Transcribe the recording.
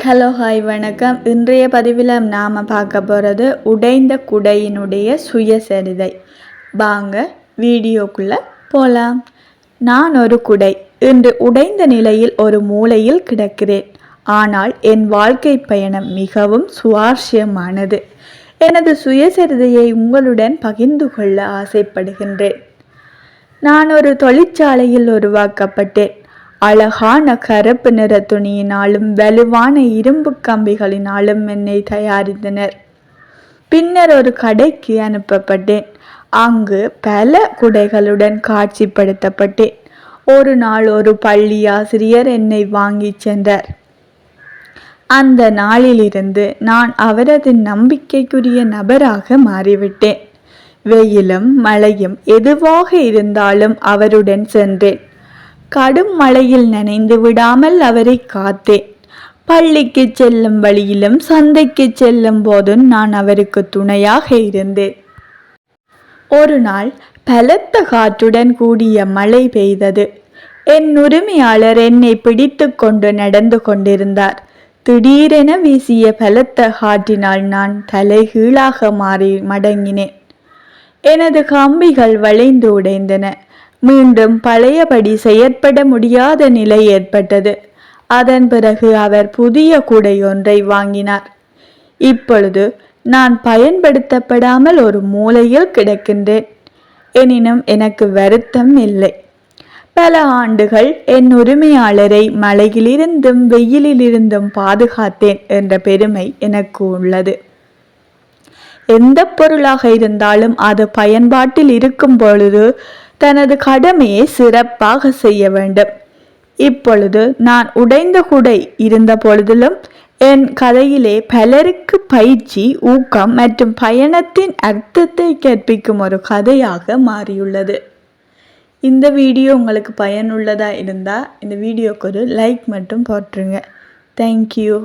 Hello hi வணக்கம். இன்றைய பதிவில் நாம் பார்க்க போகிறது உடைந்த குடையினுடைய சுயசரிதை. வாங்க வீடியோக்குள்ளே போகலாம். நான் ஒரு குடை. இன்று உடைந்த நிலையில் ஒரு மூலையில் கிடக்கிறேன். ஆனால் என் வாழ்க்கை பயணம் மிகவும் சுவாரஸ்யமானது. எனது சுயசரிதையை உங்களுடன் பகிர்ந்து கொள்ள ஆசைப்படுகின்றேன். நான் ஒரு தொழிற்சாலையில் உருவாக்கப்பட்டேன். அழகான கருப்பு நிற துணியினாலும் வலுவான இரும்பு கம்பிகளினாலும் என்னை தயாரித்தனர். பின்னர் ஒரு கடைக்கு அனுப்பப்பட்டேன். அங்கு பல குடைகளுடன் காட்சிப்படுத்தப்பட்டேன். ஒரு நாள் ஒரு பள்ளி ஆசிரியர் என்னை வாங்கிச் சென்றார். அந்த நாளிலிருந்து நான் அவரது நம்பிக்கைக்குரிய நபராக மாறிவிட்டேன். வெயிலும் மழையும் எதுவாக இருந்தாலும் அவருடன் சென்றேன். கடும் மழையில் நனைந்து விடாமல் அவரை காத்தேன். பள்ளிக்கு செல்லும் வழியிலும் சந்தைக்கு செல்லும் போதும் நான் அவருக்கு துணையாக இருந்தேன். ஒரு நாள் பலத்த காற்றுடன் கூடிய மழை பெய்தது. என் உரிமையாளர் என்னை பிடித்து கொண்டு நடந்து கொண்டிருந்தார். திடீரென வீசிய பலத்த காற்றினால் நான் தலைகீழாக மாறி மடங்கினேன். எனது கம்பிகள் வளைந்து உடைந்தன. மீண்டும் பழையபடி செயற்பட முடியாத நிலை ஏற்பட்டது. அதன் பிறகு அவர் புதிய குடை ஒன்றை வாங்கினார். இப்பொழுது நான் பயன்படுத்தப்படாமல் ஒரு மூலையில் கிடக்கின்றேன். எனினும் எனக்கு வருத்தம் இல்லை. பல ஆண்டுகள் என் உரிமையாளரை மழையிலிருந்தும் வெயிலிலிருந்தும் பாதுகாத்தேன் என்ற பெருமை எனக்கு உள்ளது. எந்த பொருளாக இருந்தாலும் அது பயன்பாட்டில் இருக்கும் பொழுது தனது கடமையை சிறப்பாக செய்ய வேண்டும். இப்பொழுது நான் உடைந்த குடை இருந்த பொழுதிலும் என் கதையிலே பலருக்கு பயிற்சி, ஊக்கம் மற்றும் பயணத்தின் அர்த்தத்தை கற்பிக்கும் ஒரு கதையாக மாறியுள்ளது. இந்த வீடியோ உங்களுக்கு பயனுள்ளதாக இருந்தால் இந்த வீடியோக்கு ஒரு லைக் மட்டும் போட்டுருங்க. தேங்க்யூ.